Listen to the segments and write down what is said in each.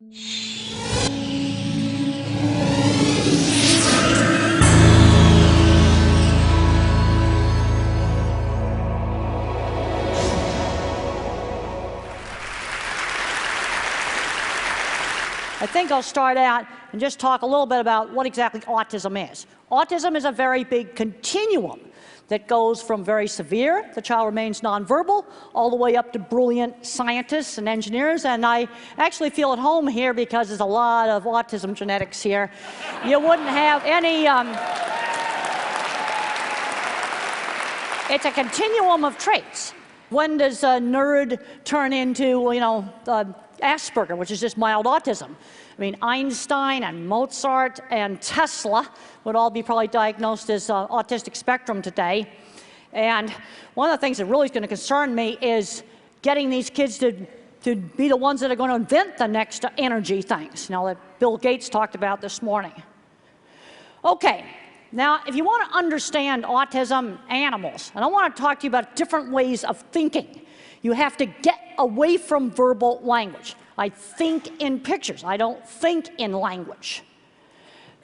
I think I'll start out and just talk a little bit about what exactly autism is. Autism is a very big continuum that goes from very severe, the child remains nonverbal, all the way up to brilliant scientists and engineers. And I actually feel at home here because there's a lot of autism genetics here. You wouldn't have any... It's a continuum of traits. When does a nerd turn into, Asperger, which is just mild autism? I mean, Einstein and Mozart and Tesla would all be probably diagnosed as autistic spectrum today. And one of the things that really is going to concern me is getting these kids to be the ones that are going to invent the next energy things, that Bill Gates talked about this morning. Okay, now if you want to understand autism animals, and I want to talk to you about different ways of thinking, you have to get away from verbal language. I think in pictures. I don't think in language.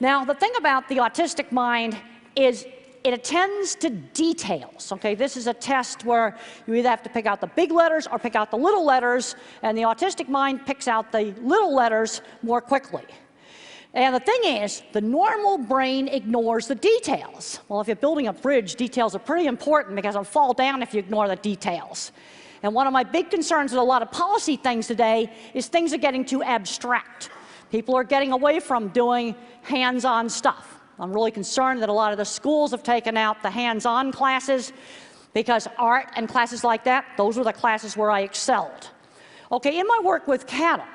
Now, the thing about the autistic mind is it attends to details. Okay, this is a test where you either have to pick out the big letters or pick out the little letters, and the autistic mind picks out the little letters more quickly. And the thing is, the normal brain ignores the details. Well, if you're building a bridge, details are pretty important because it'll fall down if you ignore the details. And one of my big concerns with a lot of policy things today is things are getting too abstract. People are getting away from doing hands-on stuff. I'm really concerned that a lot of the schools have taken out the hands-on classes because art and classes like that, those were the classes where I excelled. Okay, in my work with cattle,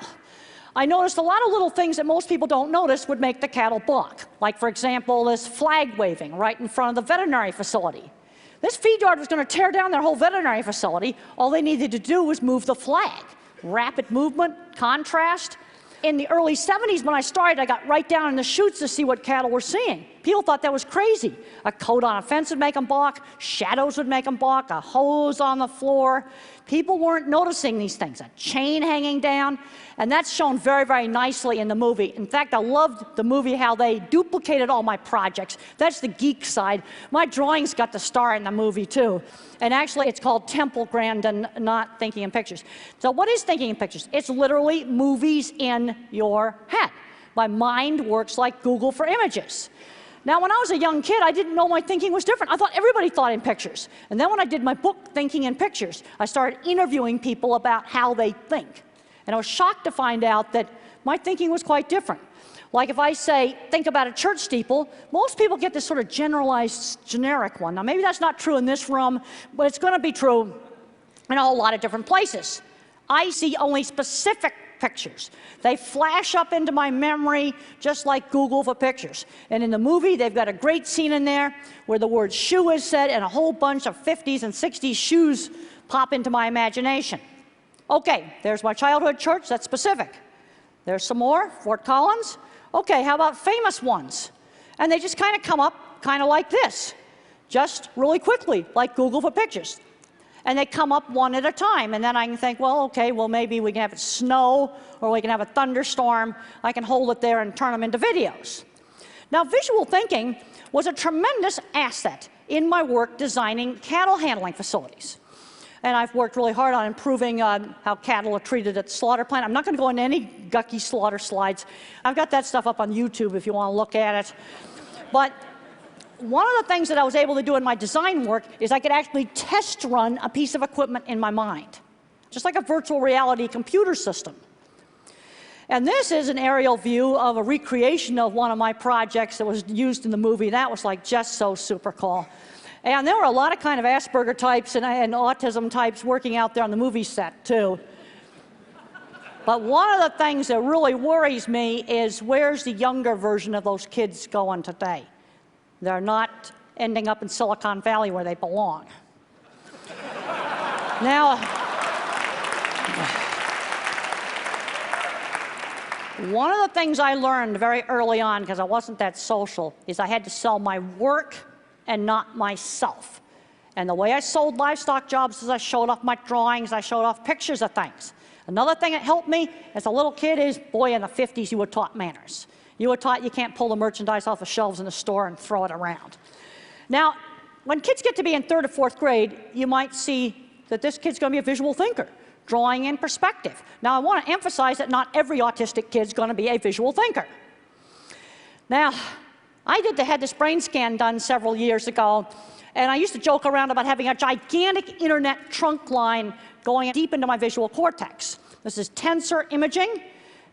I noticed a lot of little things that most people don't notice would make the cattle balk. Like, for example, this flag waving right in front of the veterinary facility. This feed yard was going to tear down their whole veterinary facility. All they needed to do was move the flag. Rapid movement, contrast. In the early 70s when I started, I got right down in the chutes to see what cattle were seeing. People thought that was crazy. A coat on a fence would make them balk. Shadows would make them balk. A hose on the floor. People weren't noticing these things. A chain hanging down. And that's shown very, very nicely in the movie. In fact, I loved the movie how they duplicated all my projects. That's the geek side. My drawings got the star in the movie, too. And actually, it's called Temple Grandin, not Thinking in Pictures. So what is Thinking in Pictures? It's literally movies in your head. My mind works like Google for images. Now, when I was a young kid, I didn't know my thinking was different. I thought everybody thought in pictures. And then when I did my book, Thinking in Pictures, I started interviewing people about how they think. And I was shocked to find out that my thinking was quite different. Like if I say, think about a church steeple, most people get this sort of generalized, generic one. Now, maybe that's not true in this room, but it's going to be true in a whole lot of different places. I see only specific pictures. They flash up into my memory just like Google for pictures. And in the movie, they've got a great scene in there where the word shoe is said and a whole bunch of 50s and 60s shoes pop into my imagination. Okay, there's my childhood church, that's specific. There's some more, Fort Collins. Okay, how about famous ones? And they just kind of come up kind of like this, just really quickly, like Google for pictures. And they come up one at a time, and then I can think, well, okay, well, maybe we can have it snow, or we can have a thunderstorm. I can hold it there and turn them into videos. Now, visual thinking was a tremendous asset in my work designing cattle handling facilities. And I've worked really hard on improving how cattle are treated at the slaughter plant. I'm not going to go into any gucky slaughter slides. I've got that stuff up on YouTube if you want to look at it. But one of the things that I was able to do in my design work is I could actually test run a piece of equipment in my mind, just like a virtual reality computer system. And this is an aerial view of a recreation of one of my projects that was used in the movie. That was like just so super cool. And there were a lot of kind of Asperger types and autism types working out there on the movie set, too. But one of the things that really worries me is where's the younger version of those kids going today? They're not ending up in Silicon Valley where they belong. Now, one of the things I learned very early on, because I wasn't that social, is I had to sell my work and not myself. And the way I sold livestock jobs is I showed off my drawings, I showed off pictures of things. Another thing that helped me as a little kid is, boy, in the 50s, you were taught manners. You were taught you can't pull the merchandise off the shelves in the store and throw it around. Now, when kids get to be in 3rd or 4th grade, you might see that this kid's going to be a visual thinker, drawing in perspective. Now, I want to emphasize that not every autistic kid's going to be a visual thinker. Now, I had this brain scan done several years ago, and I used to joke around about having a gigantic internet trunk line going deep into my visual cortex. This is tensor imaging,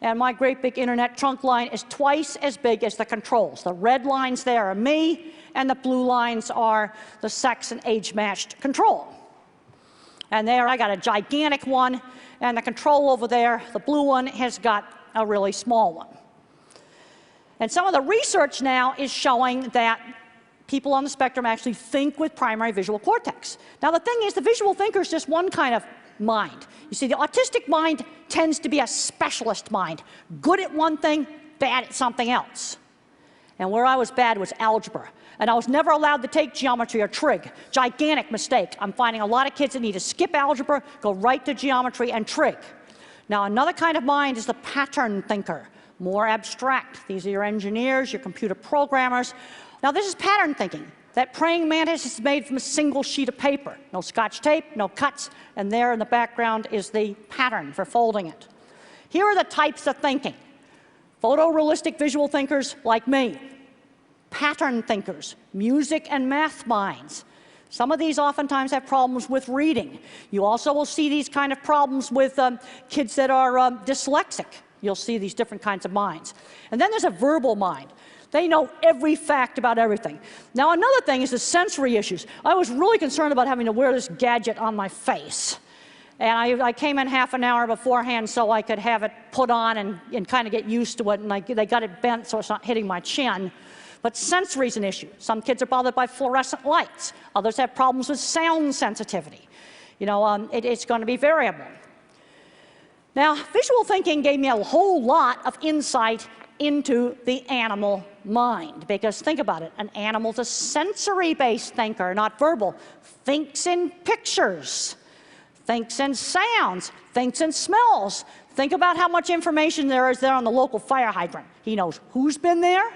and my great big internet trunk line is twice as big as the controls. The red lines there are me, and the blue lines are the sex and age-matched control. And there I got a gigantic one, and the control over there, the blue one, has got a really small one. And some of the research now is showing that people on the spectrum actually think with primary visual cortex. Now the thing is, the visual thinker is just one kind of mind. You see, the autistic mind tends to be a specialist mind, good at one thing, bad at something else. And where I was bad was algebra. And I was never allowed to take geometry or trig. Gigantic mistake. I'm finding a lot of kids that need to skip algebra, go right to geometry and trig. Now another kind of mind is the pattern thinker, more abstract. These are your engineers, your computer programmers. Now this is pattern thinking. That praying mantis is made from a single sheet of paper. No scotch tape, no cuts, and there in the background is the pattern for folding it. Here are the types of thinking. Photorealistic visual thinkers like me. Pattern thinkers, music and math minds. Some of these oftentimes have problems with reading. You also will see these kind of problems with kids that are dyslexic. You'll see these different kinds of minds. And then there's a verbal mind. They know every fact about everything. Now another thing is the sensory issues. I was really concerned about having to wear this gadget on my face. And I came in half an hour beforehand so I could have it put on and kind of get used to it, and they got it bent so it's not hitting my chin. But sensory is an issue. Some kids are bothered by fluorescent lights. Others have problems with sound sensitivity. You know, it's going to be variable. Now, visual thinking gave me a whole lot of insight into the animal mind, because think about it, an animal's a sensory-based thinker, not verbal. Thinks in pictures, thinks in sounds, thinks in smells. Think about how much information there is there on the local fire hydrant. He knows who's been there,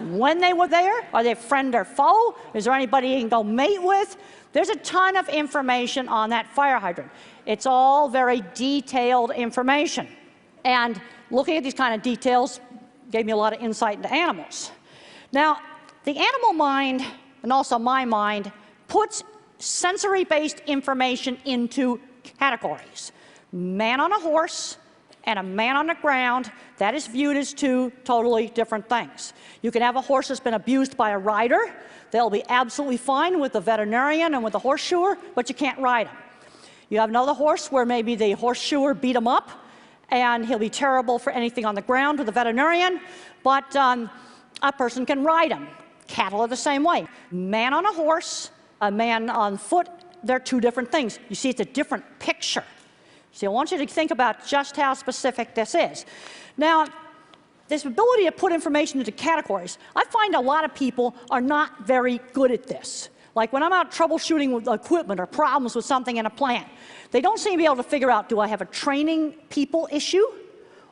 when they were there, are they friend or foe, is there anybody he can go mate with? There's a ton of information on that fire hydrant. It's all very detailed information. And looking at these kind of details gave me a lot of insight into animals. Now, the animal mind, and also my mind, puts sensory-based information into categories. Man on a horse and a man on the ground, that is viewed as two totally different things. You can have a horse that's been abused by a rider. They'll be absolutely fine with the veterinarian and with the horseshoer, but you can't ride him. You have another horse where maybe the horseshoer beat him up, and he'll be terrible for anything on the ground with the veterinarian, but a person can ride him. Cattle are the same way. Man on a horse, a man on foot, they're two different things. You see, it's a different picture. See, I want you to think about just how specific this is. Now, this ability to put information into categories, I find a lot of people are not very good at this. Like when I'm out troubleshooting with equipment or problems with something in a plant, they don't seem to be able to figure out, do I have a training people issue,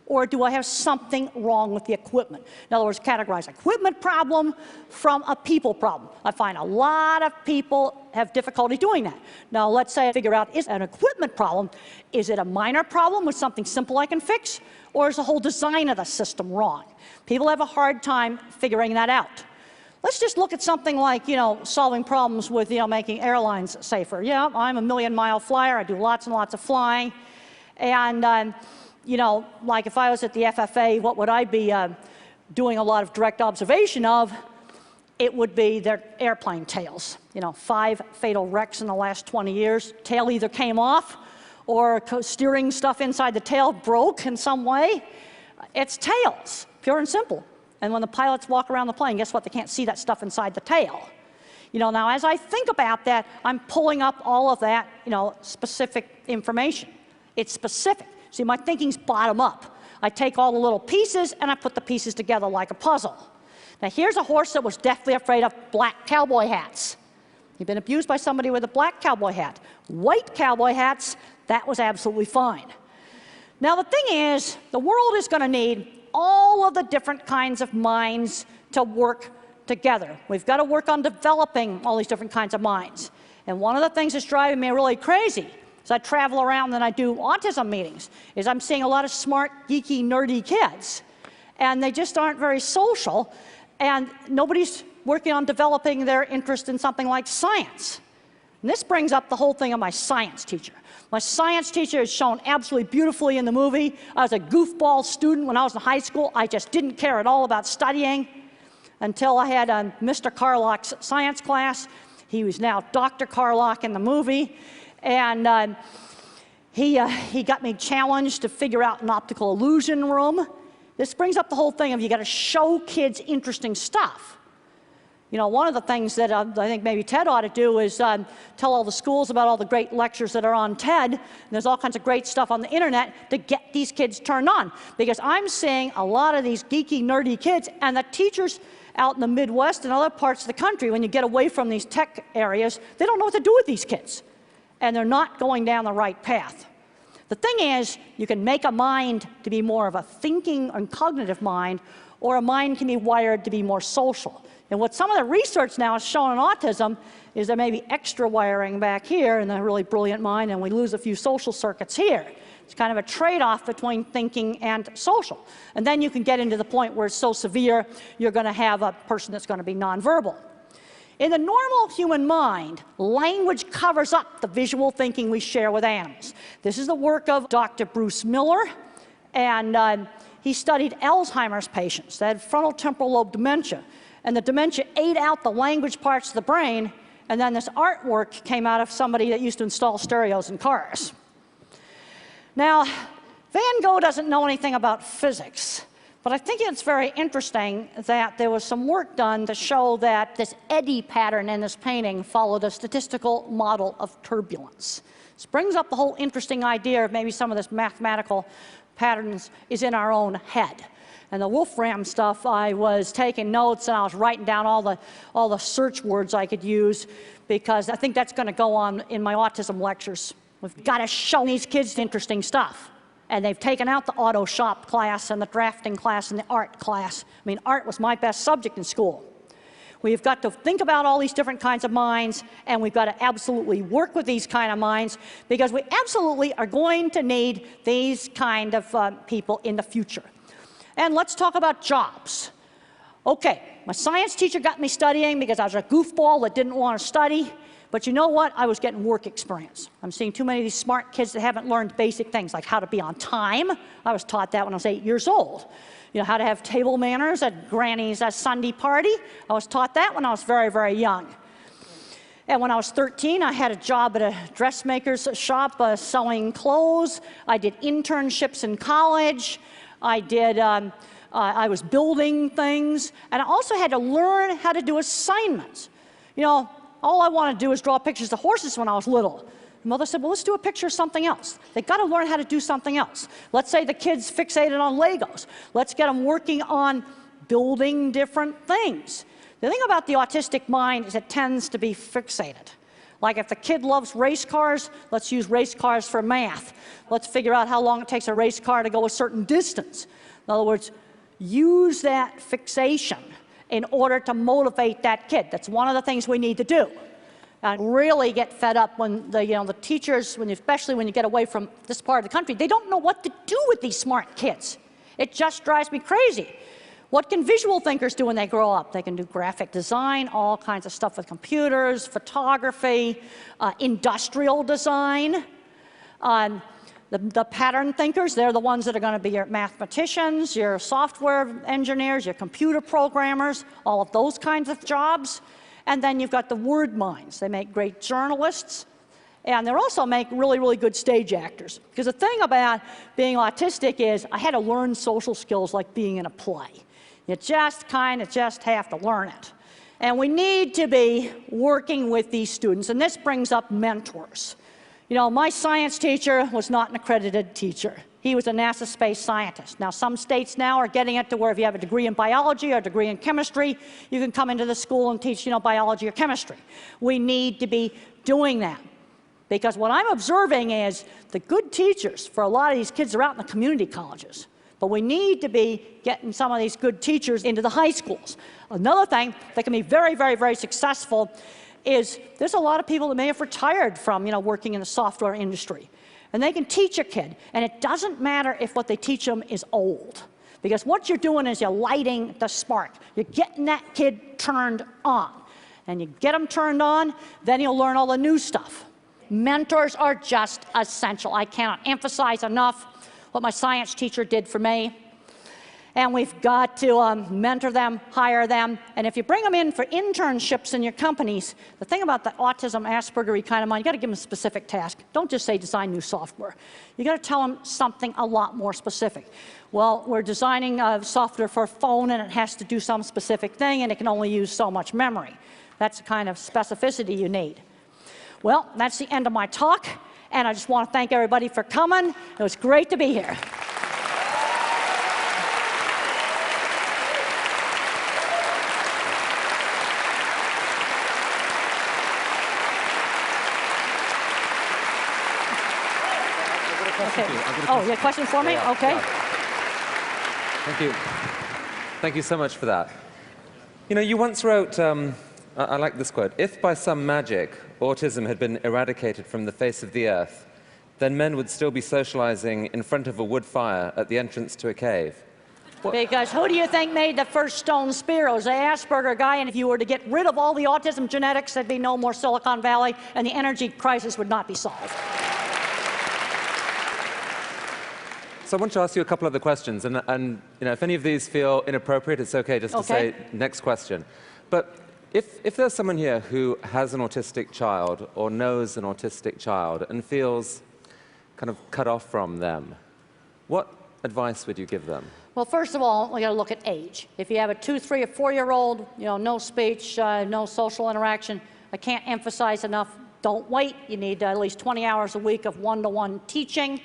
or do I have something wrong with the equipment? In other words, categorize equipment problem from a people problem. I find a lot of people have difficulty doing that. Now, let's say I figure out, is an equipment problem, is it a minor problem with something simple I can fix, or is the whole design of the system wrong? People have a hard time figuring that out. Let's just look at something like, solving problems with, making airlines safer. Yeah, I'm a million-mile flyer. I do lots and lots of flying. And, like if I was at the FFA, what would I be doing a lot of direct observation of? It would be their airplane tails. 5 fatal wrecks in the last 20 years. Tail either came off or steering stuff inside the tail broke in some way. It's tails, pure and simple. And when the pilots walk around the plane, guess what? They can't see that stuff inside the tail. Now as I think about that, I'm pulling up all of that, specific information. It's specific. See, my thinking's bottom up. I take all the little pieces and I put the pieces together like a puzzle. Now here's a horse that was deathly afraid of black cowboy hats. He'd been abused by somebody with a black cowboy hat. White cowboy hats, that was absolutely fine. Now, the thing is, the world is going to need all of the different kinds of minds to work together. We've got to work on developing all these different kinds of minds. And one of the things that's driving me really crazy as I travel around and I do autism meetings is I'm seeing a lot of smart, geeky, nerdy kids. And they just aren't very social. And nobody's working on developing their interest in something like science. And this brings up the whole thing of my science teacher. My science teacher is shown absolutely beautifully in the movie. I was a goofball student when I was in high school. I just didn't care at all about studying until I had Mr. Carlock's science class. He was now Dr. Carlock in the movie. And he got me challenged to figure out an optical illusion room. This brings up the whole thing of you got to show kids interesting stuff. You know, one of the things that I think maybe TED ought to do is tell all the schools about all the great lectures that are on TED. And there's all kinds of great stuff on the internet to get these kids turned on. Because I'm seeing a lot of these geeky, nerdy kids, and the teachers out in the Midwest and other parts of the country, when you get away from these tech areas, they don't know what to do with these kids. And they're not going down the right path. The thing is, you can make a mind to be more of a thinking and cognitive mind, or a mind can be wired to be more social. And what some of the research now has shown in autism is there may be extra wiring back here in the really brilliant mind, and we lose a few social circuits here. It's kind of a trade-off between thinking and social. And then you can get into the point where it's so severe, you're going to have a person that's going to be nonverbal. In the normal human mind, language covers up the visual thinking we share with animals. This is the work of Dr. Bruce Miller, and he studied Alzheimer's patients that had frontal temporal lobe dementia. And the dementia ate out the language parts of the brain, and then this artwork came out of somebody that used to install stereos in cars. Now, Van Gogh doesn't know anything about physics, but I think it's very interesting that there was some work done to show that this eddy pattern in this painting followed a statistical model of turbulence. This brings up the whole interesting idea of maybe some of this mathematical patterns is in our own head. And the Wolfram stuff, I was taking notes and I was writing down all the search words I could use, because I think that's going to go on in my autism lectures. We've got to show these kids interesting stuff. And they've taken out the auto shop class and the drafting class and the art class. I mean, art was my best subject in school. We've got to think about all these different kinds of minds, and we've got to absolutely work with these kind of minds, because we absolutely are going to need these kind of people in the future. And let's talk about jobs. Okay, my science teacher got me studying because I was a goofball that didn't want to study. But you know what? I was getting work experience. I'm seeing too many of these smart kids that haven't learned basic things, like how to be on time. I was taught that when I was 8 years old. You know, how to have table manners at Granny's Sunday party. I was taught that when I was very, very young. And when I was 13, I had a job at a dressmaker's shop selling clothes. I did internships in college. I was building things, and I also had to learn how to do assignments. You know, all I wanted to do was draw pictures of horses when I was little. Mother said, well, let's do a picture of something else. They've got to learn how to do something else. Let's say the kid's fixated on Legos. Let's get them working on building different things. The thing about the autistic mind is it tends to be fixated. Like if the kid loves race cars, let's use race cars for math. Let's figure out how long it takes a race car to go a certain distance. In other words, use that fixation in order to motivate that kid. That's one of the things we need to do. And really get fed up when the teachers, especially when you get away from this part of the country, they don't know what to do with these smart kids. It just drives me crazy. What can visual thinkers do when they grow up? They can do graphic design, all kinds of stuff with computers, photography, industrial design. The pattern thinkers, they're the ones that are going to be your mathematicians, your software engineers, your computer programmers, all of those kinds of jobs. And then you've got the word minds. They make great journalists, and they also make really, really good stage actors. Because the thing about being autistic is I had to learn social skills like being in a play. You just have to learn it. And we need to be working with these students, and this brings up mentors. You know, my science teacher was not an accredited teacher. He was a NASA space scientist. Now, some states now are getting it to where if you have a degree in biology or a degree in chemistry, you can come into the school and teach, biology or chemistry. We need to be doing that, Because what I'm observing is the good teachers for a lot of these kids are out in the community colleges. But we need to be getting some of these good teachers into the high schools. Another thing that can be very, very, very successful is there's a lot of people that may have retired from, working in the software industry. And they can teach a kid. And it doesn't matter if what they teach them is old. Because what you're doing is you're lighting the spark. You're getting that kid turned on. And you get them turned on, then you'll learn all the new stuff. Mentors are just essential. I cannot emphasize enough what my science teacher did for me. And we've got to mentor them, hire them. And if you bring them in for internships in your companies, the thing about the autism, Asperger kind of mind, you got to give them a specific task. Don't just say design new software. You got to tell them something a lot more specific. Well, we're designing software for a phone, and it has to do some specific thing, and it can only use so much memory. That's the kind of specificity you need. Well, that's the end of my talk, and I just want to thank everybody for coming. It was great to be here. Okay. Oh, you have a question for me? Yeah, okay. Yeah. Thank you. Thank you so much for that. You once wrote, I like this quote, "If by some magic autism had been eradicated from the face of the earth, then men would still be socializing in front of a wood fire at the entrance to a cave." Because who do you think made the first stone spear? It was the Asperger guy, and if you were to get rid of all the autism genetics, there'd be no more Silicon Valley, and the energy crisis would not be solved. So I want to ask you a couple other questions, and if any of these feel inappropriate, it's okay just to say next question. But if there's someone here who has an autistic child or knows an autistic child and feels kind of cut off from them, what advice would you give them? Well, first of all, we got to look at age. If you have a 2-, 3-, or 4-year-old, no speech, no social interaction, I can't emphasize enough, don't wait. You need at least 20 hours a week of one-to-one teaching.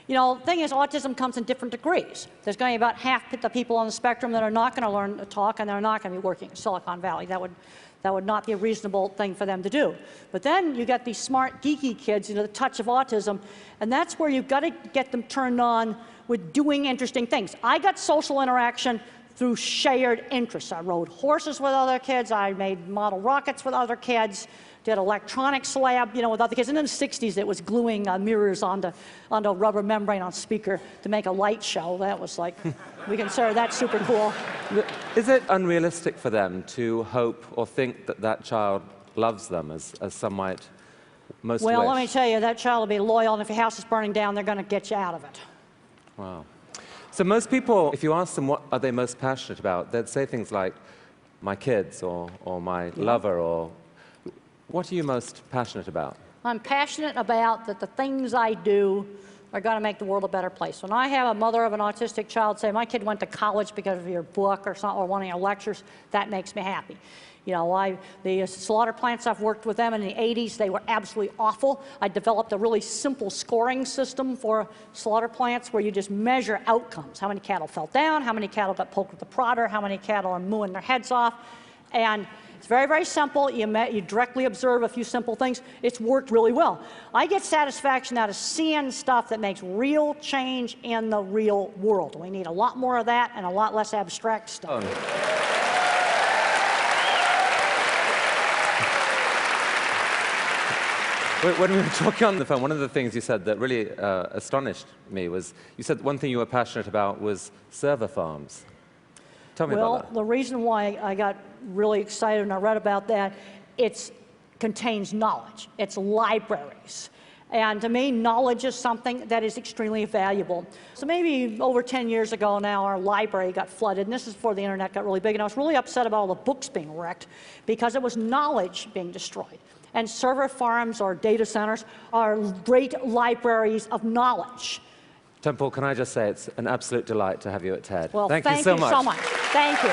The thing is, autism comes in different degrees. There's going to be about half the people on the spectrum that are not going to learn to talk, and they're not going to be working in Silicon Valley. That would not be a reasonable thing for them to do. But then you got these smart, geeky kids, the touch of autism, and that's where you've got to get them turned on with doing interesting things. I got social interaction through shared interests. I rode horses with other kids. I made model rockets with other kids. Did electronics lab, with other kids. And in the 60s, it was gluing mirrors onto a rubber membrane on speaker to make a light show. That was like, we consider that super cool. Is it unrealistic for them to hope or think that that child loves them, as some might most wish? Well, let me tell you, that child will be loyal, and if your house is burning down, they're going to get you out of it. Wow. So most people, if you ask them what are they most passionate about, they'd say things like, my kids, or my lover, or... What are you most passionate about? I'm passionate about that the things I do are going to make the world a better place. When I have a mother of an autistic child say, my kid went to college because of your book or something, or one of your lectures, that makes me happy. The slaughter plants, I've worked with them in the 80s. They were absolutely awful. I developed a really simple scoring system for slaughter plants where you just measure outcomes. How many cattle fell down, how many cattle got poked with the prodder, how many cattle are mooing their heads off. And it's very, very simple. You directly observe a few simple things. It's worked really well. I get satisfaction out of seeing stuff that makes real change in the real world. We need a lot more of that and a lot less abstract stuff. When we were talking on the phone, one of the things you said that really astonished me was, you said one thing you were passionate about was server farms. Tell me about that. Well, the reason why I got really excited and I read about that, it contains knowledge. It's libraries. And to me, knowledge is something that is extremely valuable. So maybe over 10 years ago now, our library got flooded, and this is before the internet got really big, and I was really upset about all the books being wrecked because it was knowledge being destroyed. And server farms or data centers are great libraries of knowledge. Temple, can I just say it's an absolute delight to have you at TED. Well, thank you so much. Thank you.